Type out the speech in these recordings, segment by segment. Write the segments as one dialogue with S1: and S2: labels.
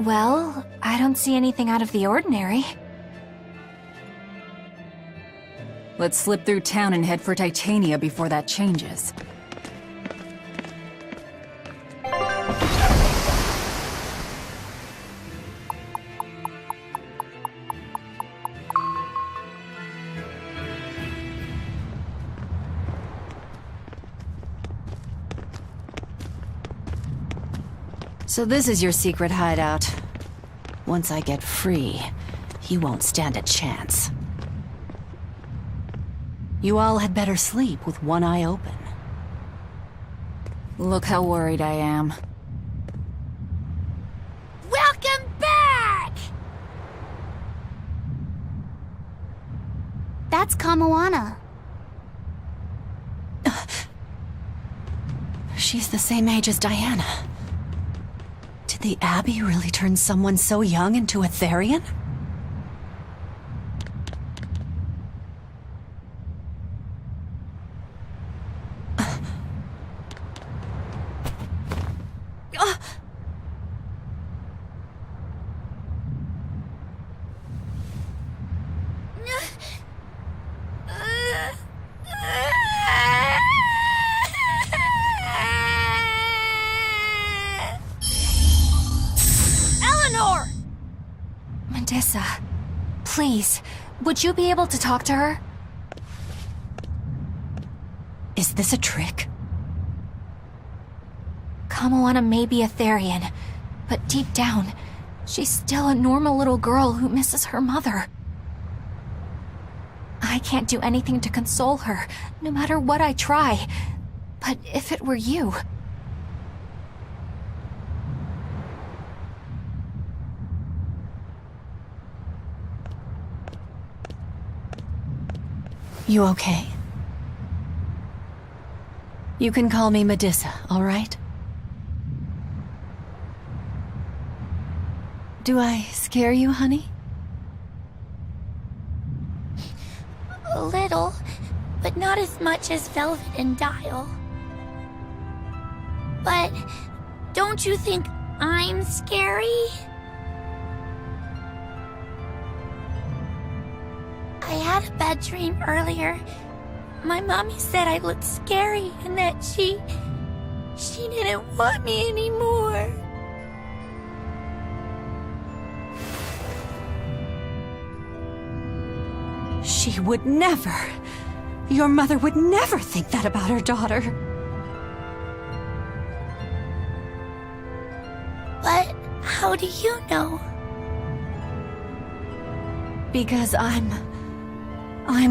S1: Well, I don't see anything out of the ordinary.
S2: Let's slip through town and head for Titania before that changes. So this is your secret hideout. Once I get free, he won't stand a chance. You all had better sleep with one eye open. Look how worried I am.
S3: Welcome back! That's Kamoana.
S2: She's the same age as Diana. Did the Abbey really turn someone so young into a Therian?
S1: Medissa, please, would you be able to talk to her?
S2: Is this a trick?
S1: Kamoana may be a Therian, but deep down, she's still a normal little girl who misses her mother. I can't do anything to console her, no matter what I try. But if it were you...
S2: You okay? You can call me Medissa, all right? Do I scare you, honey?
S3: A little, but not as much as Velvet and Dial. But don't you think I'm scary? I had a bad dream earlier. My mommy said I looked scary and that she didn't want me anymore.
S2: She would never. Your mother would never think that about her daughter.
S3: But how do you know?
S2: Because I'm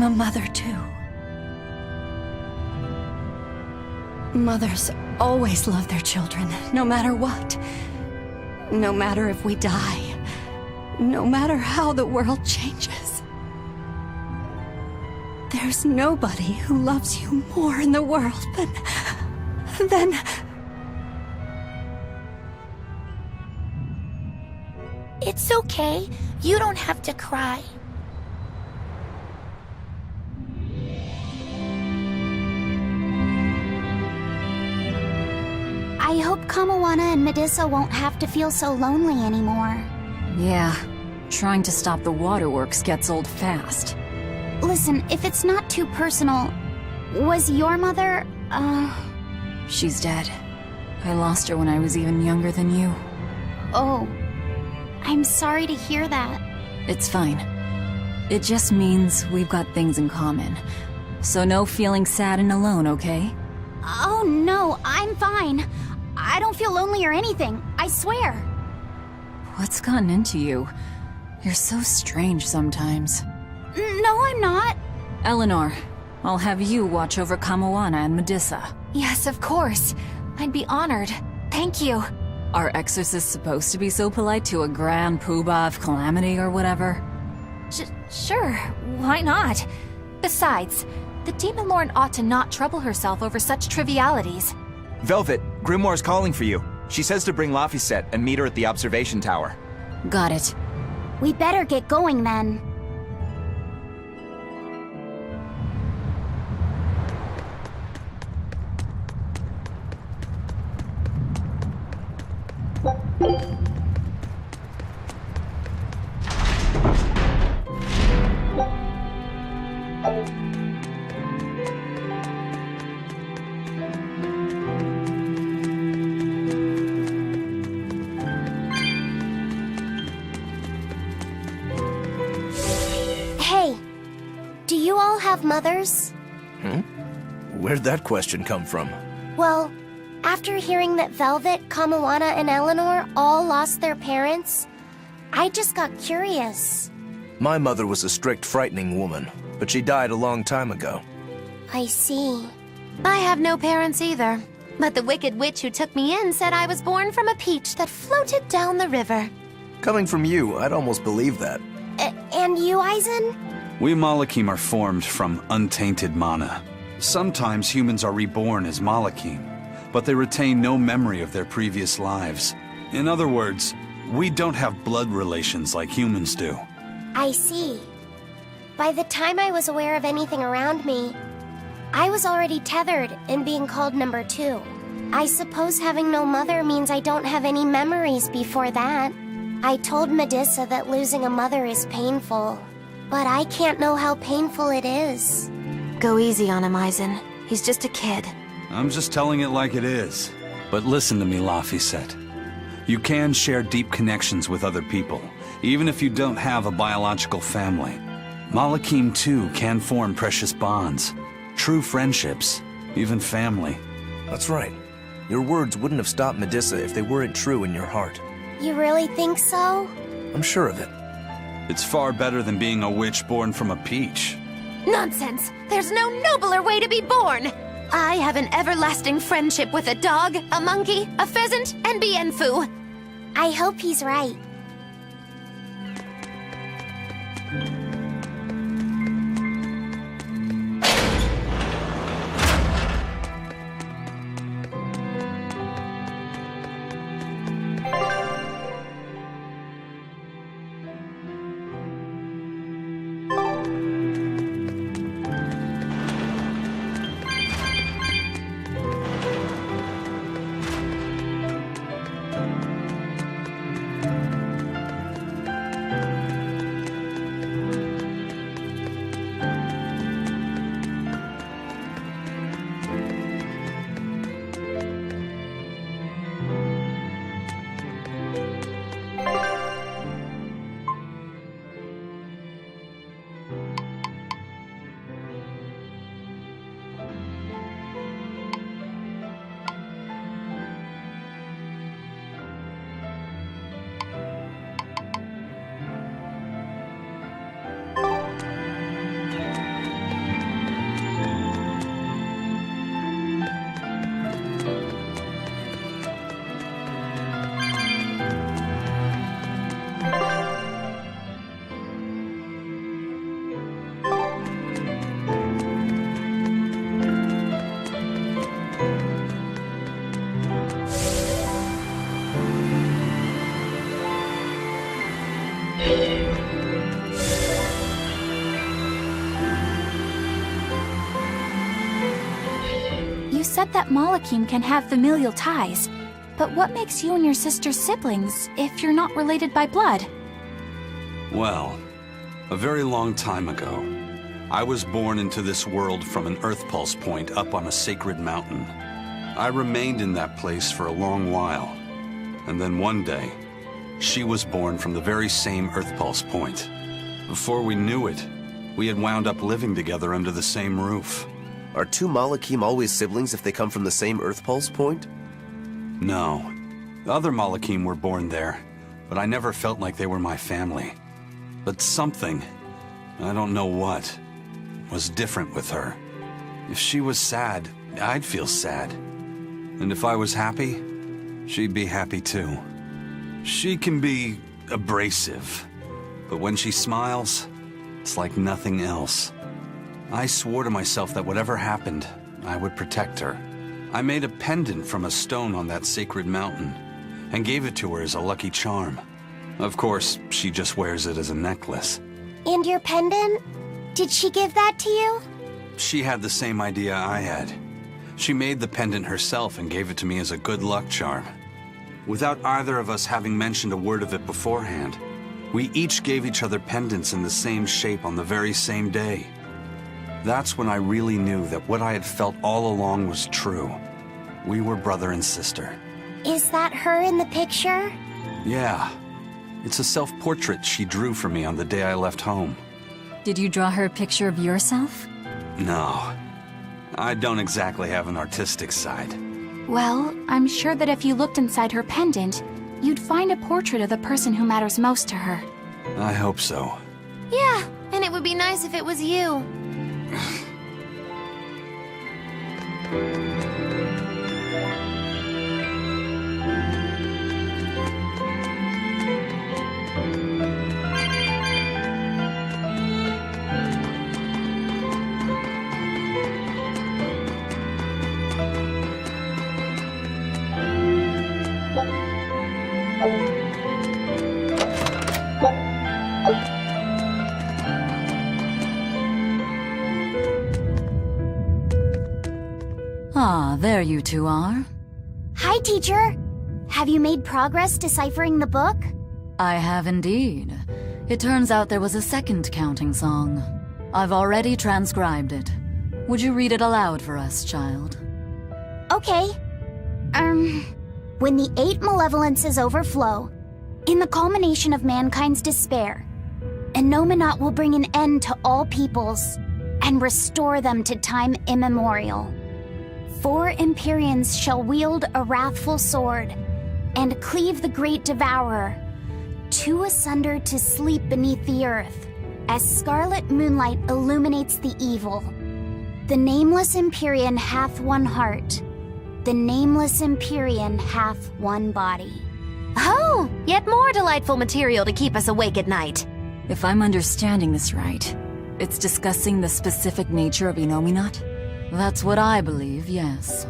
S2: a mother too. Mothers always love their children, no matter what. No matter if we die. No matter how the world changes. There's nobody who loves you more in the world than...
S3: It's okay. You don't have to cry. I hope Kamoana and Medissa won't have to feel so lonely anymore.
S2: Yeah, trying to stop the waterworks gets old fast.
S3: Listen, if it's not too personal, was your mother,
S2: She's dead. I lost her when I was even younger than you.
S3: Oh. I'm sorry to hear that.
S2: It's fine. It just means we've got things in common. So no feeling sad and alone, okay?
S3: Oh no, I'm fine. I don't feel lonely or anything, I swear.
S2: What's gotten into you? You're so strange sometimes.
S3: No, I'm not.
S2: Eleanor, I'll have you watch over Kamoana and Medissa.
S1: Yes, of course. I'd be honored. Thank you.
S2: Are exorcists supposed to be so polite to a grand poobah of calamity or whatever?
S1: Sure, why not? Besides, the Demon Lord ought to not trouble herself over such trivialities.
S4: Velvet, Grimoire's calling for you. She says to bring Laphicet and meet her at the observation tower.
S2: Got it.
S3: We better get going then.
S5: Hey, do you all have mothers?
S6: Where'd that question come from?
S5: Well, after hearing that Velvet, Kamawana, and Eleanor all lost their parents, I just got curious.
S6: My mother was a strict, frightening woman, but she died a long time ago.
S5: I see.
S3: I have no parents either. But the wicked witch who took me in said I was born from a peach that floated down the river.
S6: Coming from you, I'd almost believe that.
S5: And you, Aizen?
S7: We Malakim are formed from untainted mana. Sometimes humans are reborn as Malakim, but they retain no memory of their previous lives. In other words, we don't have blood relations like humans do.
S5: I see. By the time I was aware of anything around me, I was already tethered and being called number 2. I suppose having no mother means I don't have any memories before that. I told Medissa that losing a mother is painful, but I can't know how painful it is.
S3: Go easy on him, Aizen. He's just a kid.
S7: I'm just telling it like it is. But listen to me, Laphicet. You can share deep connections with other people, even if you don't have a biological family. Malakim, too, can form precious bonds. True friendships, even family.
S6: That's right. Your words wouldn't have stopped Medissa if they weren't true in your heart.
S5: You really think so?
S6: I'm sure of it.
S7: It's far better than being a witch born from a peach.
S3: Nonsense! There's no nobler way to be born! I have an everlasting friendship with a dog, a monkey, a pheasant, and Bienfu.
S5: I hope he's right.
S1: You said that Malakim can have familial ties, but what makes you and your sister siblings if you're not related by blood?
S7: Well, a very long time ago, I was born into this world from an Earth Pulse point up on a sacred mountain. I remained in that place for a long while, and then one day, she was born from the very same Earth Pulse point. Before we knew it, we had wound up living together under the same roof.
S6: Are two Malakim always siblings if they come from the same Earth Pulse point?
S7: No. The other Malakim were born there, but I never felt like they were my family. But something, I don't know what, was different with her. If she was sad, I'd feel sad. And if I was happy, she'd be happy too. She can be abrasive, but when she smiles, it's like nothing else. I swore to myself that whatever happened, I would protect her. I made a pendant from a stone on that sacred mountain, and gave it to her as a lucky charm. Of course, she just wears it as a necklace.
S5: And your pendant? Did she give that to you?
S7: She had the same idea I had. She made the pendant herself and gave it to me as a good luck charm. Without either of us having mentioned a word of it beforehand, we each gave each other pendants in the same shape on the very same day. That's when I really knew that what I had felt all along was true. We were brother and sister.
S5: Is that her in the picture?
S7: Yeah. It's a self-portrait she drew for me on the day I left home.
S2: Did you draw her a picture of yourself?
S7: No. I don't exactly have an artistic side.
S1: Well, I'm sure that if you looked inside her pendant, you'd find a portrait of the person who matters most to her.
S7: I hope so.
S5: Yeah, and it would be nice if it was you.
S2: Ah, there you two are.
S5: Hi, teacher. Have you made progress deciphering the book?
S2: I have indeed. It turns out there was a second counting song. I've already transcribed it. Would you read it aloud for us, child?
S5: Okay. When the 8 malevolences overflow, in the culmination of mankind's despair, Anemoculus will bring an end to all peoples and restore them to time immemorial. 4 Empyreans shall wield a wrathful sword and cleave the great devourer, 2 asunder to sleep beneath the earth, as scarlet moonlight illuminates the evil. The nameless Empyrean hath one heart. The nameless Empyrean hath one body.
S3: Oh, yet more delightful material to keep us awake at night.
S2: If I'm understanding this right, it's discussing the specific nature of Anemoculus? That's what I believe, yes.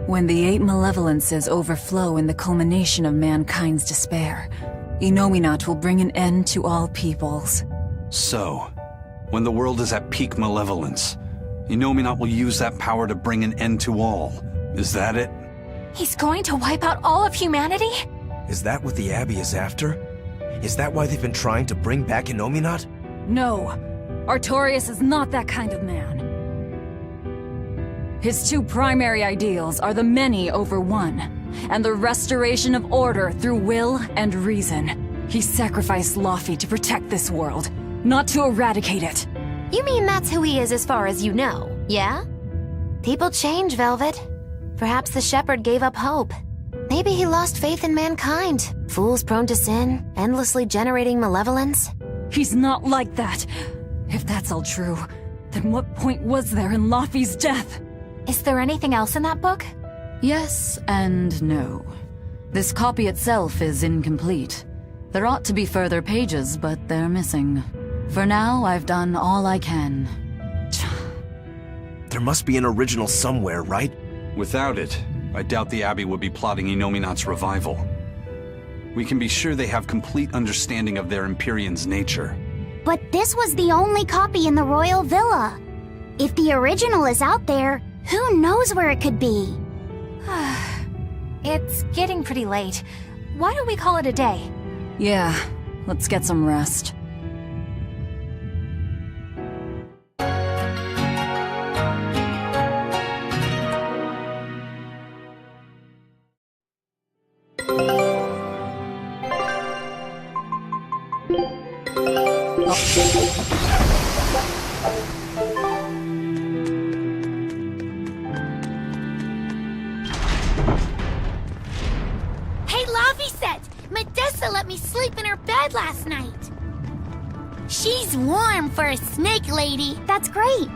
S2: When the 8 malevolences overflow in the culmination of mankind's despair, Anemoculus will bring an end to all peoples.
S7: So, when the world is at peak malevolence, Anemoculus will use that power to bring an end to all. Is that it?
S1: He's going to wipe out all of humanity?
S6: Is that what the Abbey is after? Is that why they've been trying to bring back Anemoculus?
S2: No, Artorias is not that kind of man. His 2 primary ideals are the many over one, and the restoration of order through will and reason. He sacrificed Laufey to protect this world, not to eradicate it.
S3: You mean that's who he is as far as you know, yeah? People change, Velvet. Perhaps the shepherd gave up hope. Maybe he lost faith in mankind. Fools prone to sin, endlessly generating malevolence.
S2: He's not like that. If that's all true, then what point was there in Laufey's death?
S1: Is there anything else in that book?
S2: Yes and no. This copy itself is incomplete. There ought to be further pages, but they're missing. For now, I've done all I can.
S6: There must be an original somewhere, right?
S7: Without it, I doubt the Abbey would be plotting Anemoculus' revival. We can be sure they have complete understanding of their Empyrean's nature.
S5: But this was the only copy in the royal villa. If the original is out there, who knows where it could be?
S1: It's getting pretty late. Why don't we call it a day?
S2: Yeah, let's get some rest.
S3: Hey, Laufey, Medessa let me sleep in her bed last night. She's warm for a snake lady.
S5: That's great.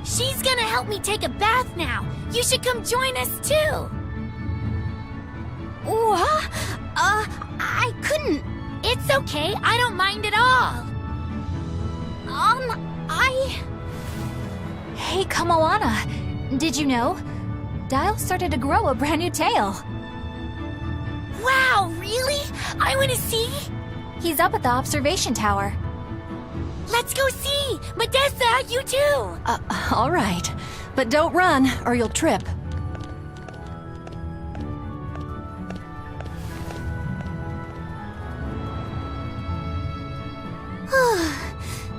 S3: She's gonna help me take a bath now. You should come join us too.
S5: What? I couldn't.
S3: It's okay, I don't mind at all.
S1: Hey, Kamoana. Did you know? Dial started to grow a brand new tail.
S3: Wow, really? I wanna see.
S1: He's up at the observation tower.
S3: Let's go see. Medessa, you too.
S2: All right. But don't run, or you'll trip.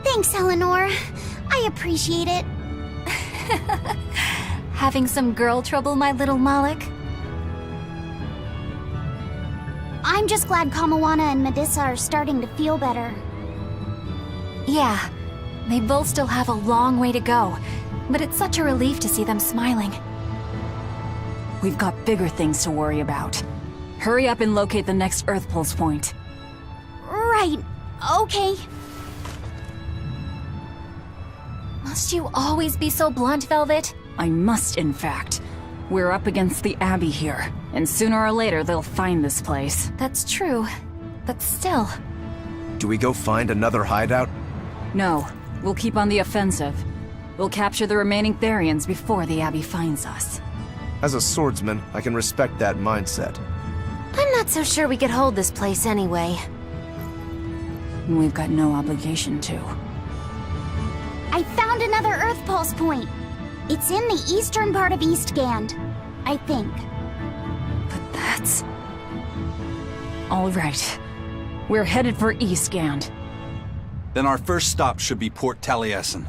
S5: Thanks, Eleanor. I appreciate it.
S1: Having some girl trouble, my little Malik?
S5: I'm just glad Kamawana and Medissa are starting to feel better.
S1: Yeah, they both still have a long way to go, but it's such a relief to see them smiling.
S2: We've got bigger things to worry about. Hurry up and locate the next Earth Pulse point.
S5: Right, okay.
S1: Must you always be so blunt, Velvet?
S2: I must, in fact. We're up against the Abbey here, and sooner or later they'll find this place.
S1: That's true, but still.
S6: Do we go find another hideout?
S2: No, we'll keep on the offensive. We'll capture the remaining Therians before the Abbey finds us.
S6: As a swordsman, I can respect that mindset.
S3: I'm not so sure we could hold this place anyway.
S2: We've got no obligation to.
S5: I found another Earth Pulse point. It's in the eastern part of Eastgand, I think.
S2: But that's... All right. We're headed for Eastgand.
S7: Then our first stop should be Port Taliesin.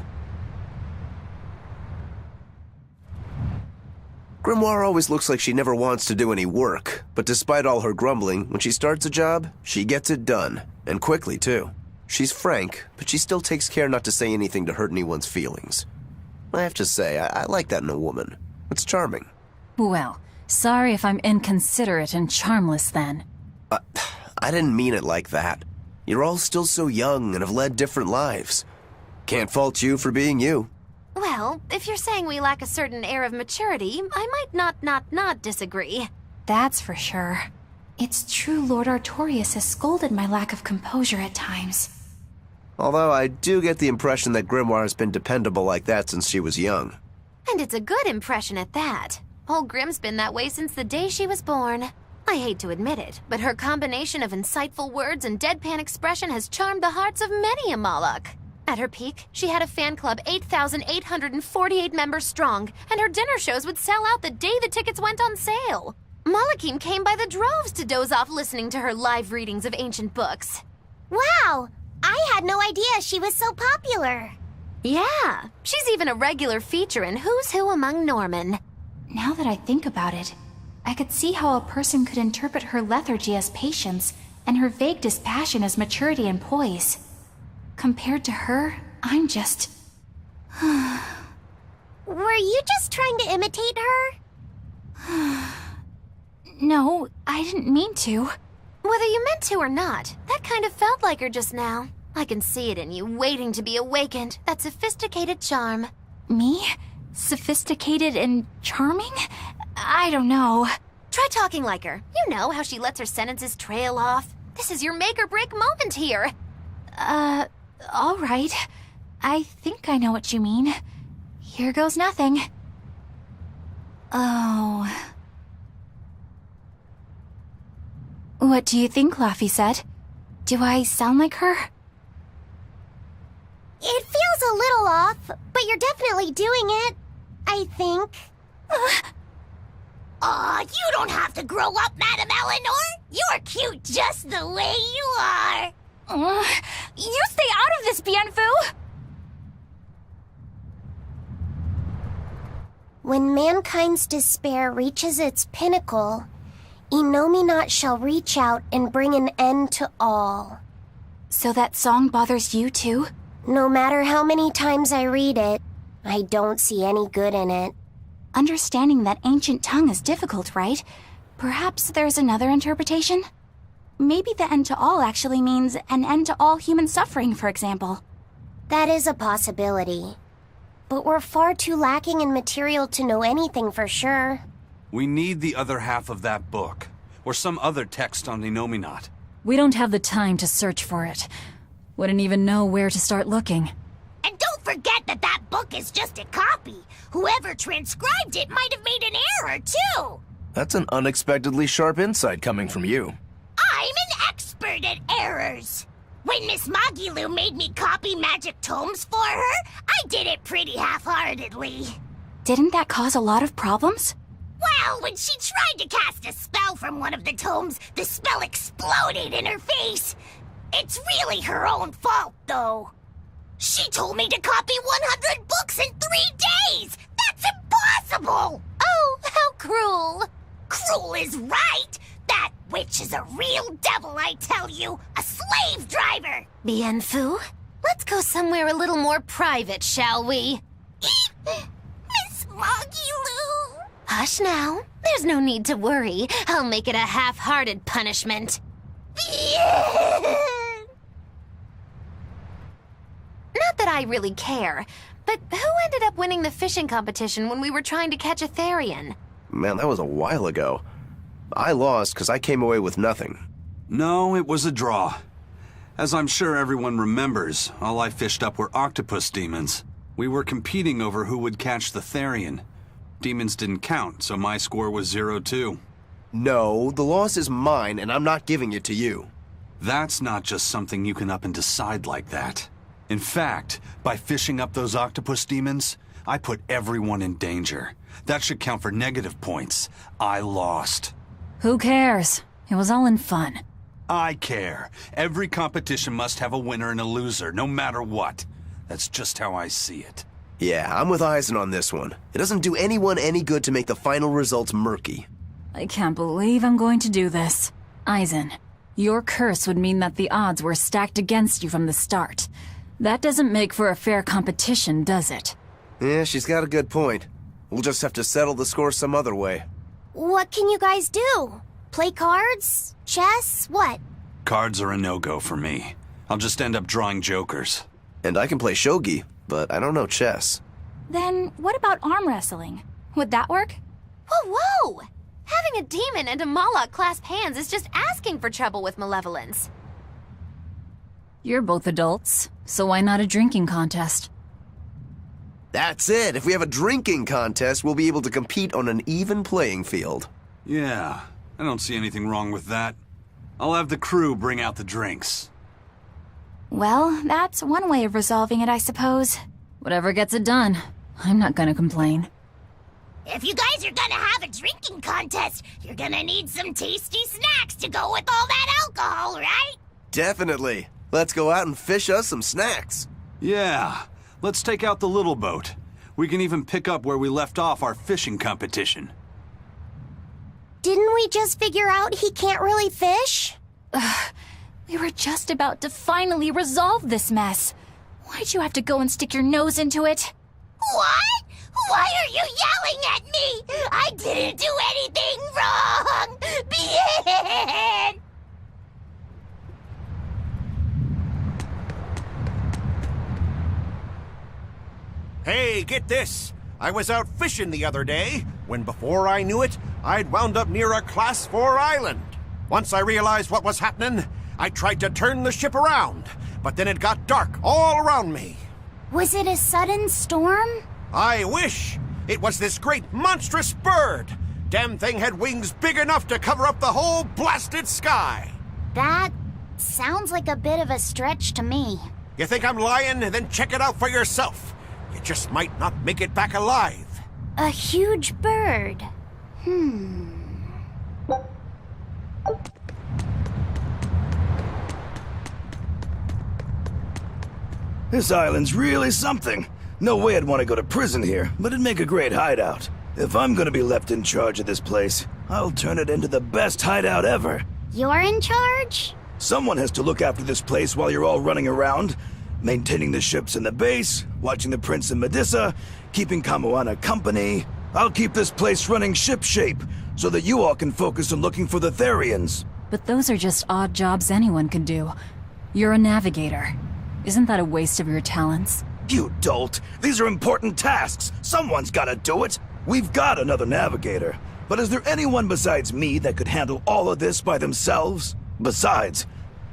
S6: Grimoire always looks like she never wants to do any work, but despite all her grumbling, when she starts a job, she gets it done. And quickly, too. She's frank, but she still takes care not to say anything to hurt anyone's feelings. I have to say, I like that in a woman. It's charming.
S2: Well, sorry if I'm inconsiderate and charmless then.
S6: I didn't mean it like that. You're all still so young and have led different lives. Can't fault you for being you.
S3: Well, if you're saying we lack a certain air of maturity, I might not disagree.
S1: That's for sure. It's true Lord Artorius has scolded my lack of composure at times.
S6: Although I do get the impression that Grimoire has been dependable like that since she was young.
S3: And it's a good impression at that. Old Grim's been that way since the day she was born. I hate to admit it, but her combination of insightful words and deadpan expression has charmed the hearts of many a Moloch. At her peak, she had a fan club 8,848 members strong, and her dinner shows would sell out the day the tickets went on sale. Malachim came by the droves to doze off listening to her live readings of ancient books.
S5: Wow! I had no idea she was so popular.
S3: Yeah, she's even a regular feature in Who's Who Among Norman.
S1: Now that I think about it, I could see how a person could interpret her lethargy as patience and her vague dispassion as maturity and poise. Compared to her, I'm just...
S5: Were you just trying to imitate her?
S1: No, I didn't mean to.
S3: Whether you meant to or not, that kind of felt like her just now. I can see it in you, waiting to be awakened, that sophisticated charm.
S1: Me? Sophisticated and charming? I don't know.
S3: Try talking like her. You know how she lets her sentences trail off. This is your make or break moment here.
S1: All right. I think I know what you mean. Here goes nothing. Oh... What do you think, Laphicet? Do I sound like her?
S5: It feels a little off, but you're definitely doing it. I think. Aw, you don't have to grow up, Madame Eleanor. You're cute just the way you are.
S1: You stay out of this, Bienfu!
S5: When mankind's despair reaches its pinnacle, Enominat shall reach out and bring an end to all.
S1: So that song bothers you too?
S5: No matter how many times I read it, I don't see any good in it.
S1: Understanding that ancient tongue is difficult, right? Perhaps there's another interpretation? Maybe the end to all actually means an end to all human suffering, for example.
S5: That is a possibility. But we're far too lacking in material to know anything for sure.
S7: We need the other half of that book, or some other text on Enominat.
S2: We don't have the time to search for it. Wouldn't even know where to start looking.
S5: And don't forget that that book is just a copy. Whoever transcribed it might have made an error, too.
S6: That's an unexpectedly sharp insight coming from you.
S5: I'm an expert at errors. When Miss Magilu made me copy magic tomes for her, I did it pretty half-heartedly.
S1: Didn't that cause a lot of problems?
S5: Well, when she tried to cast a spell from one of the tomes, the spell exploded in her face. It's really her own fault, though.
S8: She told me to copy 100 books in 3 days! That's impossible!
S3: Oh, how cruel!
S8: Cruel is right! That witch is a real devil, I tell you! A slave driver!
S3: Bien Fu, let's go somewhere a little more private, shall we?
S8: Miss Moggy-Loo!
S3: Hush now. There's no need to worry. I'll make it a half-hearted punishment. Not that I really care, but who ended up winning the fishing competition when we were trying to catch a Therian?
S6: Man, that was a while ago. I lost because I came away with nothing.
S7: No, it was a draw. As I'm sure everyone remembers, all I fished up were octopus demons. We were competing over who would catch the Therian. Demons didn't count, so my score was 0-2.
S6: No, the loss is mine, and I'm not giving it to you.
S7: That's not just something you can up and decide like that. In fact, by fishing up those octopus demons, I put everyone in danger. That should count for negative points. I lost.
S2: Who cares? It was all in fun.
S7: I care. Every competition must have a winner and a loser, no matter what. That's just how I see it.
S6: Yeah, I'm with Eisen on this one. It doesn't do anyone any good to make the final results murky.
S2: I can't believe I'm going to do this. Eisen, your curse would mean that the odds were stacked against you from the start. That doesn't make for a fair competition, does it?
S6: Yeah, she's got a good point. We'll just have to settle the score some other way.
S5: What can you guys do? Play cards? Chess? What?
S7: Cards are a no-go for me. I'll just end up drawing jokers.
S6: And I can play shogi, but I don't know chess.
S1: Then what about arm wrestling? Would that work?
S3: Whoa, whoa! Having a demon and a Moloch clasp hands is just asking for trouble with malevolence.
S2: You're both adults, so why not a drinking contest?
S6: That's it. If we have a drinking contest, we'll be able to compete on an even playing field.
S7: Yeah, I don't see anything wrong with that. I'll have the crew bring out the drinks.
S1: Well, that's one way of resolving it, I suppose.
S2: Whatever gets it done. I'm not gonna complain.
S8: If you guys are gonna have a drinking contest, you're gonna need some tasty snacks to go with all that alcohol, right?
S6: Definitely. Let's go out and fish us some snacks.
S7: Yeah, let's take out the little boat. We can even pick up where we left off our fishing competition.
S5: Didn't we just figure out he can't really fish?
S1: We were just about to finally resolve this mess. Why'd you have to go and stick your nose into it?
S8: What? Why are you yelling at me? I didn't do anything wrong! Bien!
S9: Hey, get this! I was out fishing the other day, when before I knew it, I'd wound up near a Class 4 island. Once I realized what was happening, I tried to turn the ship around, but then it got dark all around me.
S5: Was it a sudden storm?
S9: I wish! It was this great monstrous bird! Damn thing had wings big enough to cover up the whole blasted sky!
S5: That sounds like a bit of a stretch to me.
S9: You think I'm lying? Then check it out for yourself. You just might not make it back alive.
S5: A huge bird.
S10: This island's really something. No way I'd want to go to prison here, but it'd make a great hideout. If I'm gonna be left in charge of this place, I'll turn it into the best hideout ever.
S5: You're in charge?
S10: Someone has to look after this place while you're all running around, maintaining the ships in the base, watching the Prince and Medusa, keeping Kamoana company. I'll keep this place running ship-shape, so that you all can focus on looking for the Therians.
S2: But those are just odd jobs anyone could do. You're a navigator. Isn't that a waste of your talents?
S10: You dolt! These are important tasks! Someone's gotta do it! We've got another navigator, but is there anyone besides me that could handle all of this by themselves? Besides,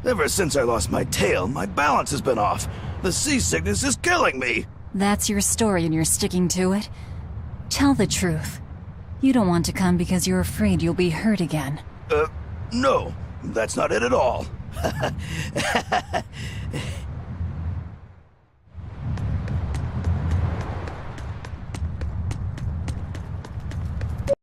S10: ever since I lost my tail, my balance has been off. The seasickness is killing me!
S2: That's your story and you're sticking to it? Tell the truth. You don't want to come because you're afraid you'll be hurt again.
S10: No, that's not it at all.